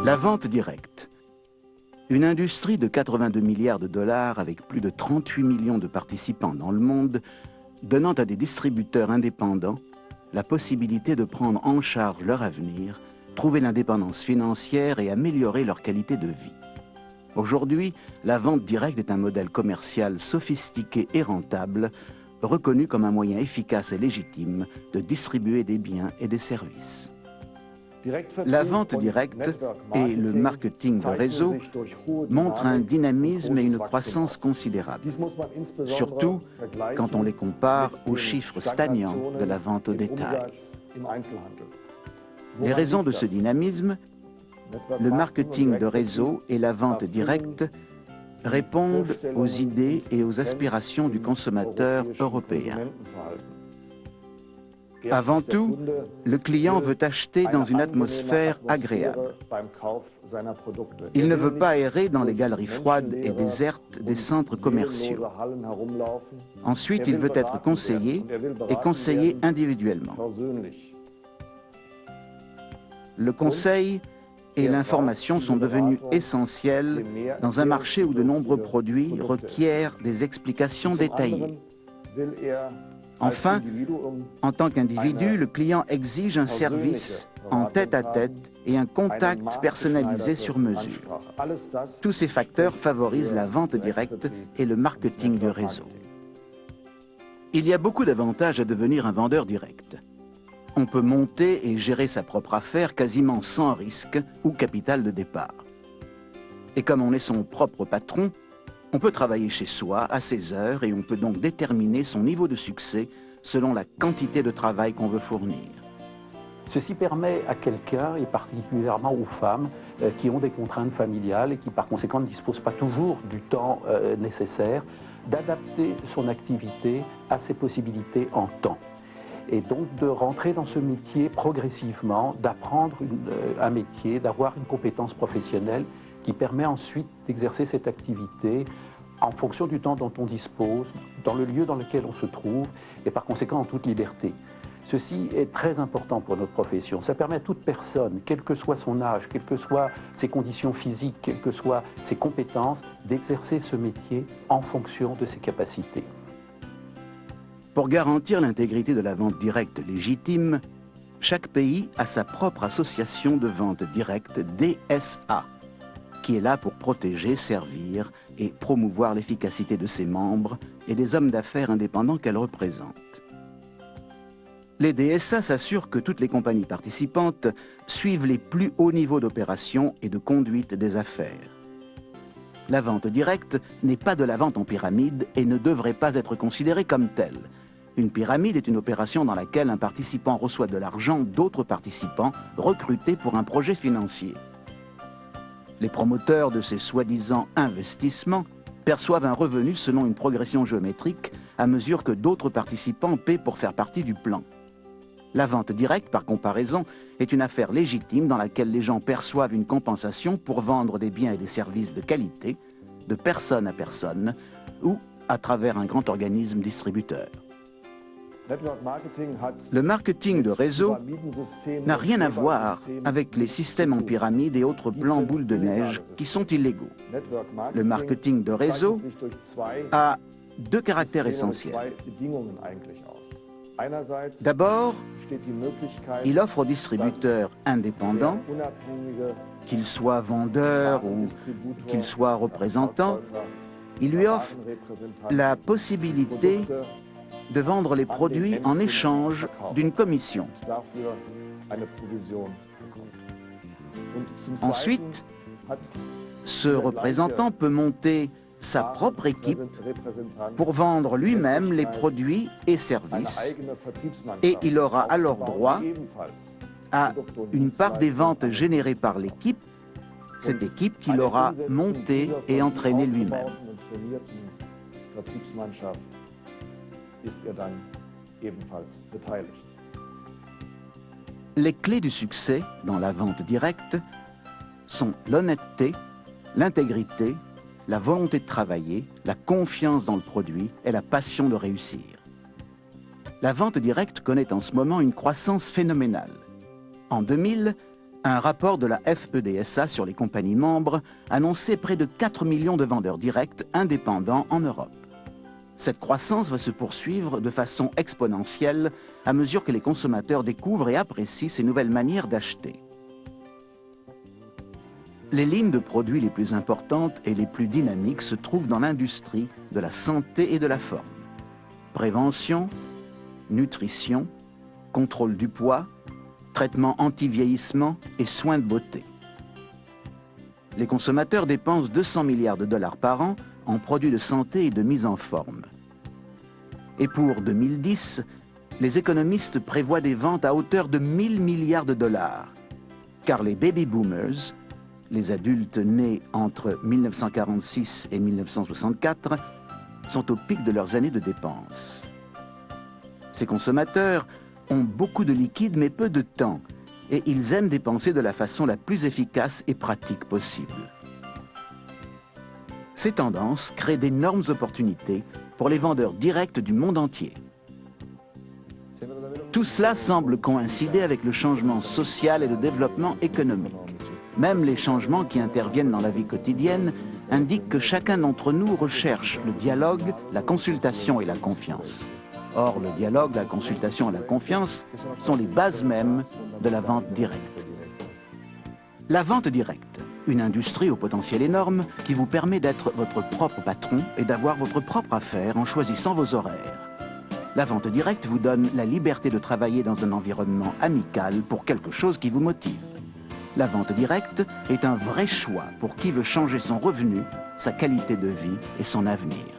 La vente directe. Une industrie de 82 milliards de dollars avec plus de 38 millions de participants dans le monde, donnant à des distributeurs indépendants la possibilité de prendre en charge leur avenir, trouver l'indépendance financière et améliorer leur qualité de vie. Aujourd'hui, la vente directe est un modèle commercial sophistiqué et rentable, reconnu comme un moyen efficace et légitime de distribuer des biens et des services. La vente directe et le marketing de réseau montrent un dynamisme et une croissance considérables, surtout quand on les compare aux chiffres stagnants de la vente au détail. Les raisons de ce dynamisme, le marketing de réseau et la vente directe répondent aux idées et aux aspirations du consommateur européen. Avant tout, le client veut acheter dans une atmosphère agréable. Il ne veut pas errer dans les galeries froides et désertes des centres commerciaux. Ensuite, il veut être conseillé et conseillé individuellement. Le conseil et l'information sont devenus essentiels dans un marché où de nombreux produits requièrent des explications détaillées. Enfin, en tant qu'individu, le client exige un service en tête-à-tête et un contact personnalisé sur mesure. Tous ces facteurs favorisent la vente directe et le marketing de réseau. Il y a beaucoup d'avantages à devenir un vendeur direct. On peut monter et gérer sa propre affaire quasiment sans risque ou capital de départ. Et comme on est son propre patron, on peut travailler chez soi à ses heures et on peut donc déterminer son niveau de succès selon la quantité de travail qu'on veut fournir. Ceci permet à quelqu'un, et particulièrement aux femmes, qui ont des contraintes familiales et qui par conséquent ne disposent pas toujours du temps nécessaire, d'adapter son activité à ses possibilités en temps. Et donc de rentrer dans ce métier progressivement, d'apprendre un métier, d'avoir une compétence professionnelle qui permet ensuite d'exercer cette activité en fonction du temps dont on dispose, dans le lieu dans lequel on se trouve et par conséquent en toute liberté. Ceci est très important pour notre profession. Ça permet à toute personne, quel que soit son âge, quelles que soient ses conditions physiques, quelles que soient ses compétences, d'exercer ce métier en fonction de ses capacités. Pour garantir l'intégrité de la vente directe légitime, chaque pays a sa propre association de vente directe DSA, qui est là pour protéger, servir et promouvoir l'efficacité de ses membres et des hommes d'affaires indépendants qu'elle représente. Les DSA s'assurent que toutes les compagnies participantes suivent les plus hauts niveaux d'opération et de conduite des affaires. La vente directe n'est pas de la vente en pyramide et ne devrait pas être considérée comme telle. Une pyramide est une opération dans laquelle un participant reçoit de l'argent d'autres participants recrutés pour un projet financier. Les promoteurs de ces soi-disant investissements perçoivent un revenu selon une progression géométrique à mesure que d'autres participants paient pour faire partie du plan. La vente directe, par comparaison, est une affaire légitime dans laquelle les gens perçoivent une compensation pour vendre des biens et des services de qualité, de personne à personne, ou à travers un grand organisme distributeur. Le marketing de réseau n'a rien à voir avec les systèmes en pyramide et autres plans boules de neige qui sont illégaux. Le marketing de réseau a deux caractères essentiels. D'abord, il offre aux distributeurs indépendants, qu'ils soient vendeurs ou qu'ils soient représentants, il lui offre la possibilité de vendre les produits en échange d'une commission. Ensuite, ce représentant peut monter sa propre équipe pour vendre lui-même les produits et services et il aura alors droit à une part des ventes générées par l'équipe, cette équipe qu'il aura montée et entraînée lui-même. Les clés du succès dans la vente directe sont l'honnêteté, l'intégrité, la volonté de travailler, la confiance dans le produit et la passion de réussir. La vente directe connaît en ce moment une croissance phénoménale. En 2000, Un rapport de la FEDSA sur les compagnies membres annonçait près de 4 millions de vendeurs directs indépendants en Europe. Cette croissance va se poursuivre de façon exponentielle à mesure que les consommateurs découvrent et apprécient ces nouvelles manières d'acheter. Les lignes de produits les plus importantes et les plus dynamiques se trouvent dans l'industrie de la santé et de la forme. Prévention, nutrition, contrôle du poids, traitement anti-vieillissement et soins de beauté. Les consommateurs dépensent 200 milliards de dollars par an en produits de santé et de mise en forme. Et pour 2010, les économistes prévoient des ventes à hauteur de 1000 milliards de dollars, car les baby boomers, les adultes nés entre 1946 et 1964, sont au pic de leurs années de dépenses. Ces consommateurs ont beaucoup de liquide mais peu de temps, et ils aiment dépenser de la façon la plus efficace et pratique possible. Ces tendances créent d'énormes opportunités pour les vendeurs directs du monde entier. Tout cela semble coïncider avec le changement social et le développement économique. Même les changements qui interviennent dans la vie quotidienne indiquent que chacun d'entre nous recherche le dialogue, la consultation et la confiance. Or, le dialogue, la consultation et la confiance sont les bases mêmes de la vente directe. La vente directe, une industrie au potentiel énorme qui vous permet d'être votre propre patron et d'avoir votre propre affaire en choisissant vos horaires. La vente directe vous donne la liberté de travailler dans un environnement amical pour quelque chose qui vous motive. La vente directe est un vrai choix pour qui veut changer son revenu, sa qualité de vie et son avenir.